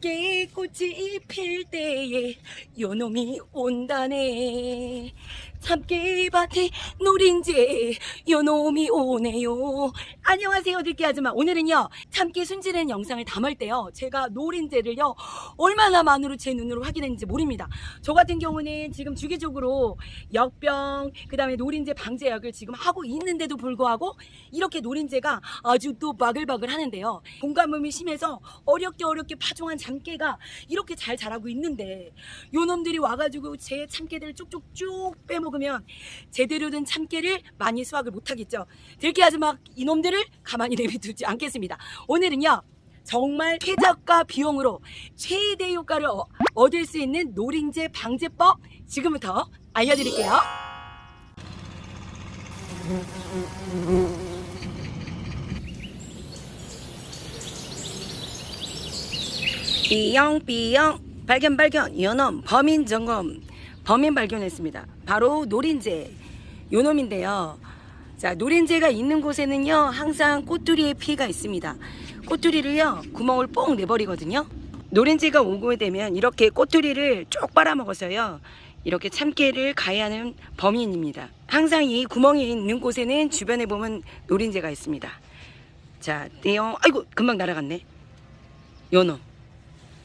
참깨 꽃이 필 때에 요놈이 온다네. 참깨밭에 노린재 요놈이 오네요. 안녕하세요 들깨 아줌마. 오늘은요 참깨 순지는 영상을 담을 때요 제가 노린재를요 얼마나 만으로 제 눈으로 확인했는지 모릅니다. 저 같은 경우는 지금 주기적으로 역병 그 다음에 노린재 방제약을 지금 하고 있는데도 불구하고 이렇게 노린재가 아주 또 바글바글 하는데요. 공감음이 심해서 어렵게 파종한 참깨가 이렇게 잘 자라고 있는데 요놈들이 와가지고 제 참깨들을 쭉쭉쭉 빼먹으면 제대로 된 참깨를 많이 수확을 못하겠죠. 들깨 아줌마 이놈들을 가만히 내비두지 않겠습니다. 오늘은요 정말 최저가 비용으로 최대 효과를 얻을 수 있는 노린재 방제법 지금부터 알려드릴게요. 삐영삐영 발견 요놈 범인 점검. 범인 발견했습니다. 바로 노린재 요놈인데요. 자, 노린재가 있는 곳에는요 항상 꼬투리의 피해가 있습니다. 꼬투리를요 구멍을 뽕 내버리거든요. 노린재가 오게 되면 이렇게 꼬투리를 쭉 빨아먹어서요 이렇게 참깨를 가해하는 범인입니다. 항상 이 구멍이 있는 곳에는 주변에 보면 노린재가 있습니다. 자, 띠용. 아이고 금방 날아갔네 요놈.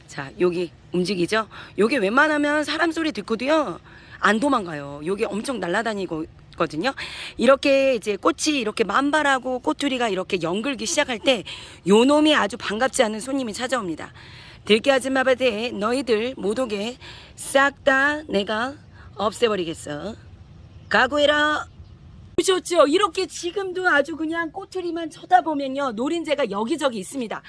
자, 여기 움직이죠? 요게 웬만하면 사람 소리 듣고도요 안 도망가요. 요게 엄청 날아다니거든요. 이렇게 이제 꽃이 이렇게 만발하고 꼬투리가 이렇게 연글기 시작할 때 요놈이 아주 반갑지 않은 손님이 찾아옵니다. 들깨 아줌마한테 너희들 못 오게 싹 다 내가 없애버리겠어. 각오해라. 보셨죠? 이렇게 지금도 아주 그냥 꼬투리만 쳐다보면요 노린재가 여기저기 있습니다.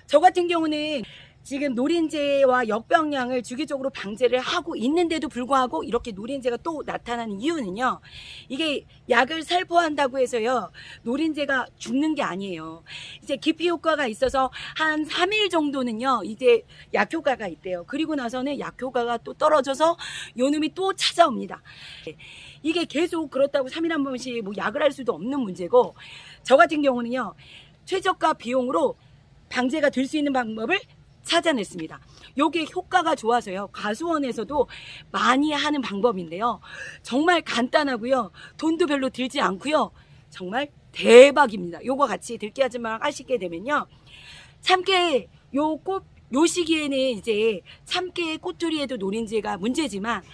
저 같은 경우는 지금 노린재와 역병량을 주기적으로 방제를 하고 있는데도 불구하고 이렇게 노린재가 또 나타나는 이유는요 이게 약을 살포한다고 해서요 노린재가 죽는 게 아니에요. 이제 기피 효과가 있어서 한 3일 정도는요 이제 약 효과가 있대요. 그리고 나서는 약 효과가 또 떨어져서 요놈이 또 찾아옵니다. 이게 계속 그렇다고 3일에 한 번씩 뭐 약을 할 수도 없는 문제고, 저 같은 경우는요 최저가 비용으로 방제가 될 수 있는 방법을 찾아냈습니다. 요게 효과가 좋아서요 가수원에서도 많이 하는 방법인데요 정말 간단하고요 돈도 별로 들지 않고요 정말 대박입니다. 요거 같이 들깨 아줌마랑 하시게 되면요 참깨 요 시기에는 이제 참깨 꼬투리에도 노린재가 문제지만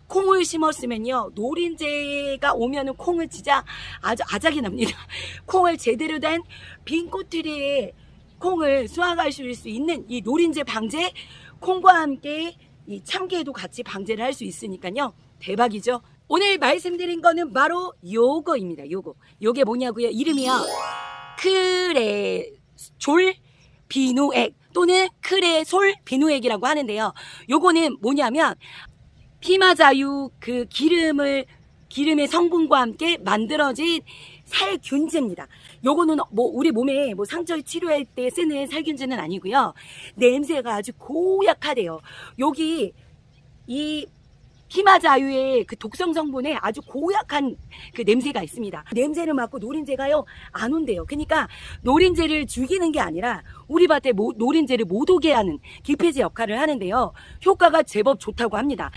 콩을 심었으면요 노린재가 오면은 콩은 진짜 아주 아작이 납니다. 콩을 제대로 된 빈 꼬투리에 콩을 수확하실 수 있는 이 노린재 방제, 콩과 함께 이 참깨도 같이 방제를 할 수 있으니까요 대박이죠. 오늘 말씀드린 거는 바로 요거입니다. 요게 뭐냐고요? 이름이요 크레솔 비누액 또는 크레솔 비누액이라고 하는데요. 요거는 뭐냐면 피마자유 그 기름의 성분과 함께 만들어진 살균제입니다. 요거는 뭐 우리 몸에 뭐 상처 치료할 때 쓰는 살균제는 아니고요. 냄새가 아주 고약하대요. 여기 이 피마자유의 그 독성 성분에 아주 고약한 그 냄새가 있습니다. 냄새를 맡고 노린재가요 안 온대요. 그러니까 노린재를 죽이는 게 아니라 우리 밭에 노린재를 못 오게 하는 기피제 역할을 하는데요 효과가 제법 좋다고 합니다.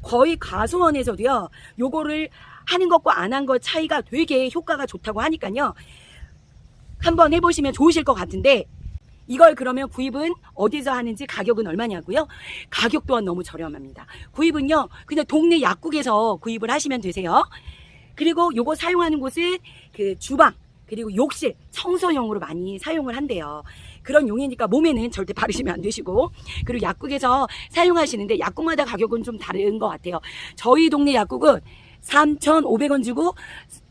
거의 가수원에서도요 요거를 하는 것과 안 한 것 차이가 되게 효과가 좋다고 하니까요 한번 해보시면 좋으실 것 같은데, 이걸 그러면 구입은 어디서 하는지 가격은 얼마냐고요? 가격 또한 너무 저렴합니다. 구입은요 그냥 동네 약국에서 구입을 하시면 되세요. 그리고 요거 사용하는 곳은 그 주방 그리고 욕실 청소용으로 많이 사용을 한대요. 그런 용이니까 몸에는 절대 바르시면 안 되시고, 그리고 약국에서 사용하시는데 약국마다 가격은 좀 다른 것 같아요. 저희 동네 약국은 3,500원 주고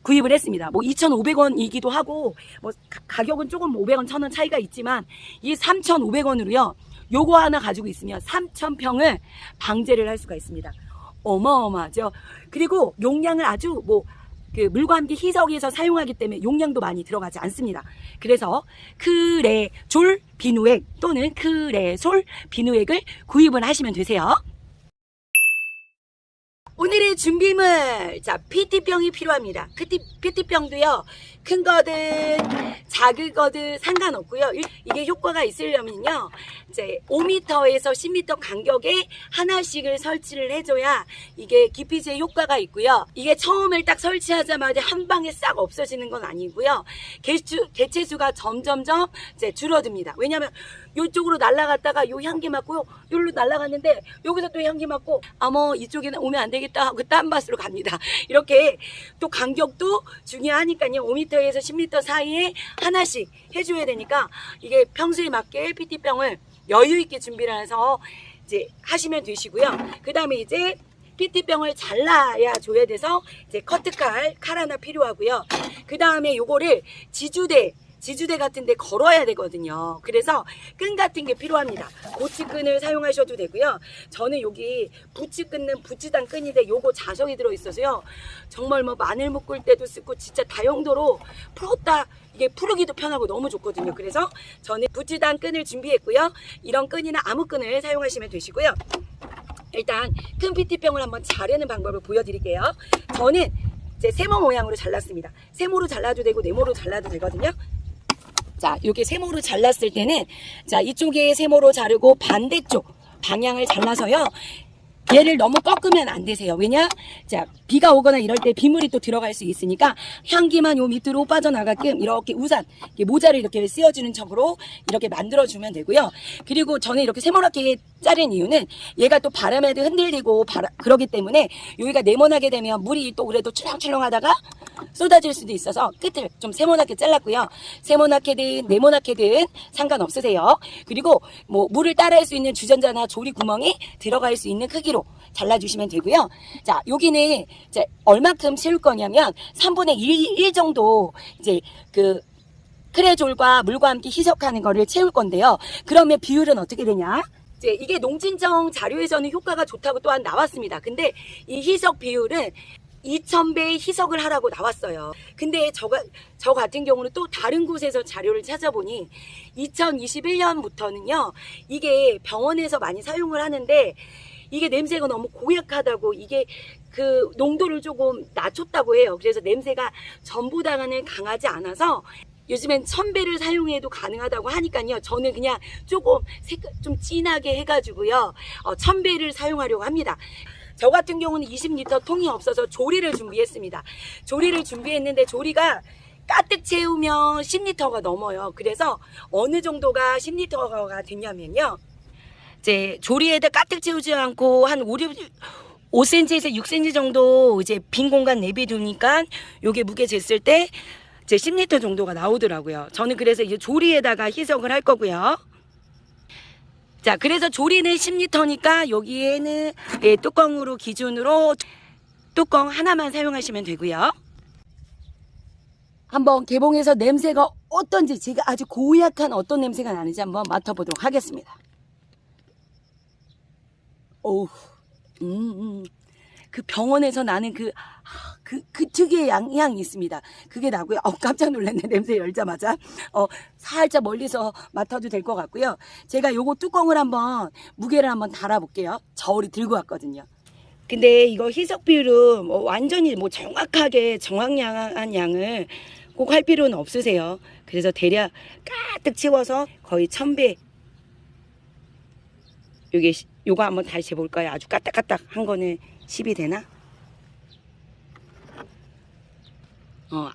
구입을 했습니다. 뭐 2,500원이기도 하고 뭐 가격은 조금 500원 1,000원 차이가 있지만 이 3,500원으로요 요거 하나 가지고 있으면 3,000평을 방제를 할 수가 있습니다. 어마어마하죠. 그리고 용량을 아주 그 물과 함께 희석해서 사용하기 때문에 용량도 많이 들어가지 않습니다. 그래서 크레졸 비누액 또는 크레솔 비누액을 구입을 하시면 되세요. 오늘의 오늘의 준비물, 자, PT병이 필요합니다. PT병도요, 큰 거든 작은 거든 상관없고요. 이게 효과가 있으려면요, 이제 5m에서 10m 간격에 하나씩을 설치를 해줘야 이게 기피제 효과가 있고요. 이게 처음에 딱 설치하자마자 한 방에 싹 없어지는 건 아니고요. 개체수가 점점점 이제 줄어듭니다. 왜냐면 이쪽으로 날아갔다가 요 향기 맡고요, 여기로 날아갔는데 여기서 또 향기 맡고 이쪽에는 오면 안 되겠다 하고 딴 밭으로 갑니다. 이렇게 또 간격도 중요하니까요. 5m에서 10m 사이에 하나씩 해줘야 되니까 이게 평소에 맞게 PT병을 여유 있게 준비를 해서 이제 하시면 되시고요. 그 다음에 이제 PT병을 잘라야 줘야 돼서 이제 커트칼 하나 필요하고요. 그 다음에 요거를 지주대 같은 데 걸어야 되거든요. 그래서 끈 같은 게 필요합니다. 고치끈을 사용하셔도 되고요. 저는 여기 부치 끊는 부치단 끈인데 요거 자석이 들어있어서요. 정말 마늘 묶을 때도 쓰고 진짜 다용도로 풀었다 이게 풀기도 편하고 너무 좋거든요. 그래서 저는 부치단 끈을 준비했고요. 이런 끈이나 아무 끈을 사용하시면 되시고요. 일단 큰 PT병을 한번 자르는 방법을 보여드릴게요. 저는 이제 세모 모양으로 잘랐습니다. 세모로 잘라도 되고 네모로 잘라도 되거든요. 자, 이렇게 세모로 잘랐을 때는, 자, 이쪽에 세모로 자르고 반대쪽 방향을 잘라서요. 얘를 너무 꺾으면 안 되세요. 왜냐? 자, 비가 오거나 이럴 때 빗물이 또 들어갈 수 있으니까 향기만 요 밑으로 빠져나가게끔 이렇게 우산, 모자를 이렇게 씌워주는 척으로 이렇게 만들어주면 되고요. 그리고 저는 이렇게 세모나게 자른 이유는 얘가 또 바람에도 흔들리고 그러기 때문에 여기가 네모나게 되면 물이 또 그래도 출렁출렁 하다가 쏟아질 수도 있어서 끝을 좀 세모나게 잘랐고요. 세모나게든 네모나게든 상관없으세요. 그리고 물을 따라할 수 있는 주전자나 조리 구멍이 들어갈 수 있는 크기로 잘라주시면 되고요. 자, 여기는 이제 얼마큼 채울 거냐면 3분의 1 정도 이제 그 크레졸과 물과 함께 희석하는 거를 채울 건데요. 그러면 비율은 어떻게 되냐? 이제 이게 농진정 자료에서는 효과가 좋다고 또한 나왔습니다. 근데 이 희석 비율은 2000배의 희석을 하라고 나왔어요. 근데 저 같은 경우는 또 다른 곳에서 자료를 찾아보니 2021년부터는요, 이게 병원에서 많이 사용을 하는데 이게 냄새가 너무 고약하다고 이게 그 농도를 조금 낮췄다고 해요. 그래서 냄새가 전보다는 강하지 않아서 요즘엔 1000배를 사용해도 가능하다고 하니까요. 저는 그냥 조금 색깔 좀 진하게 해가지고요. 1000배를 사용하려고 합니다. 저 같은 경우는 20리터 통이 없어서 조리를 준비했습니다. 조리를 준비했는데 조리가 가득 채우면 10리터가 넘어요. 그래서 어느 정도가 10리터가 되냐면요. 이제 조리에다 가득 채우지 않고 한 5cm에서 6cm 정도 이제 빈 공간 내비두니까 요게 무게 쟀을 때 이제 10리터 정도가 나오더라고요. 저는 그래서 이제 조리에다가 희석을 할 거고요. 자, 그래서 조리는 10리터니까 여기에는 뚜껑으로 기준으로 뚜껑 하나만 사용하시면 되고요. 한번 개봉해서 냄새가 어떤지 제가 아주 고약한 어떤 냄새가 나는지 한번 맡아보도록 하겠습니다. 오우, 그 병원에서 나는 그 특유의 향이 있습니다. 그게 나고요. 깜짝 놀랐네. 냄새 열자마자. 살짝 멀리서 맡아도 될 것 같고요. 제가 요거 뚜껑을 한번, 무게를 한번 달아볼게요. 저울이 들고 왔거든요. 근데 이거 희석 비율은 완전히 정확하게 정확한 양을 꼭 할 필요는 없으세요. 그래서 대략 가득 채워서 거의 1000배. 요거 한번 다시 재볼까요? 아주 까딱까딱 한 거는 10이 되나?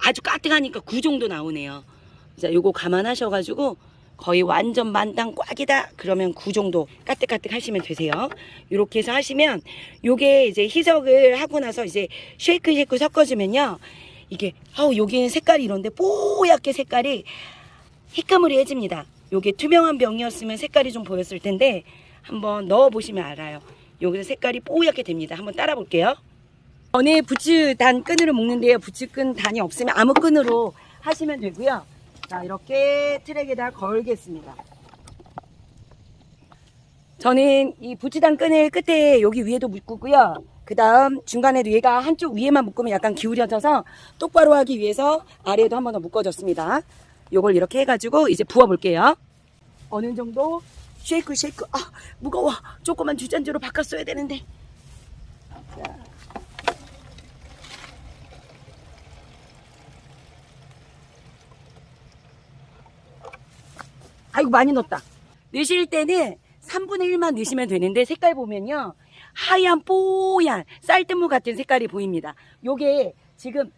아주 까뜩하니까 9 정도 나오네요. 자, 요거 감안하셔가지고 거의 완전 만당 꽉이다 그러면 9 정도 까뜩까뜩 하시면 되세요. 요렇게 해서 하시면 요게 이제 희석을 하고 나서 이제 쉐이크 섞어주면요, 이게 여기는 색깔이 이런데 뽀얗게 색깔이 희끄무리해집니다. 요게 투명한 병이었으면 색깔이 좀 보였을 텐데 한번 넣어보시면 알아요. 여기서 색깔이 뽀얗게 됩니다. 한번 따라 볼게요. 전에 부츠단 끈으로 묶는데요. 부츠끈 단이 없으면 아무 끈으로 하시면 되고요. 자, 이렇게 트랙에다 걸겠습니다. 저는 이 부츠단 끈을 끝에 여기 위에도 묶고요. 그 다음 중간에도 얘가 한쪽 위에만 묶으면 약간 기울여져서 똑바로 하기 위해서 아래에도 한 번 더 묶어줬습니다. 요걸 이렇게 해가지고 이제 부어볼게요. 어느 정도 쉐이크. 무거워. 조그만 주전자로 바꿨어야 되는데. 자, 아이고 많이 넣었다. 넣으실 때는 3분의 1만 넣으시면 되는데 색깔 보면요. 하얀 뽀얀 쌀뜨물 같은 색깔이 보입니다. 요게 지금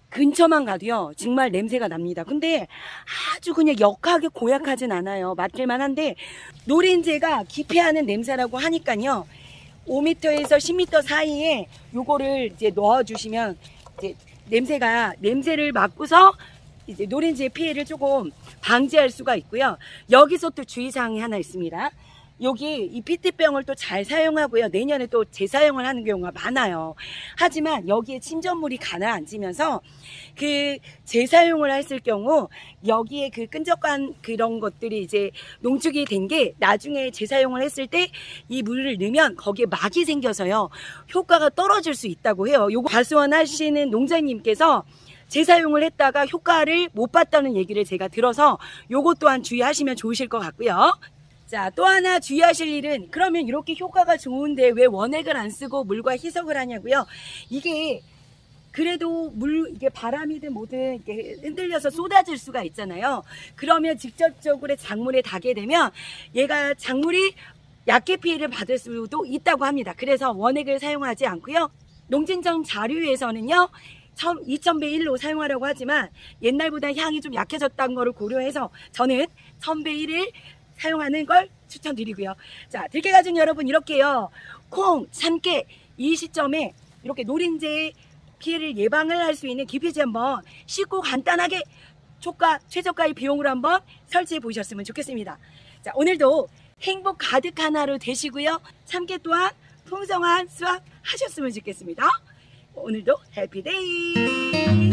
근처만 가도요 정말 냄새가 납니다. 근데 아주 그냥 역하게 고약하진 않아요. 맡을만 한데 노린재가 기피하는 냄새라고 하니까요 5m에서 10m 사이에 요거를 이제 넣어주시면 이제 냄새를 맡고서 이제 노린재 피해를 조금 방지할 수가 있고요. 여기서 또 주의사항이 하나 있습니다. 여기 이 피트병을 또 잘 사용하고요. 내년에 또 재사용을 하는 경우가 많아요. 하지만 여기에 침전물이 가라앉으면서 그 재사용을 했을 경우 여기에 그 끈적한 그런 것들이 이제 농축이 된 게 나중에 재사용을 했을 때 이 물을 넣으면 거기에 막이 생겨서요. 효과가 떨어질 수 있다고 해요. 요거 과수원 하시는 농장님께서 재사용을 했다가 효과를 못 봤다는 얘기를 제가 들어서 요것 또한 주의하시면 좋으실 것 같고요. 자, 또 하나 주의하실 일은 그러면 이렇게 효과가 좋은데 왜 원액을 안 쓰고 물과 희석을 하냐고요. 이게 그래도 이게 바람이든 뭐든 이렇게 흔들려서 쏟아질 수가 있잖아요. 그러면 직접적으로 작물에 닿게 되면 얘가 작물이 약해 피해를 받을 수도 있다고 합니다. 그래서 원액을 사용하지 않고요. 농진청 자료에서는요. 2000배 1로 사용하라고 하지만 옛날보다 향이 좀 약해졌다는 거를 고려해서 저는 1000배 1을 사용하는 걸 추천드리고요. 자, 들깨가족 여러분 이렇게요. 콩, 참깨 이 시점에 이렇게 노린재 피해를 예방을 할 수 있는 기피제 한번 쉽고 간단하게 초가, 최저가의 비용으로 한번 설치해 보셨으면 좋겠습니다. 자, 오늘도 행복 가득한 하루 되시고요. 참깨 또한 풍성한 수확 하셨으면 좋겠습니다. 오늘도 해피데이!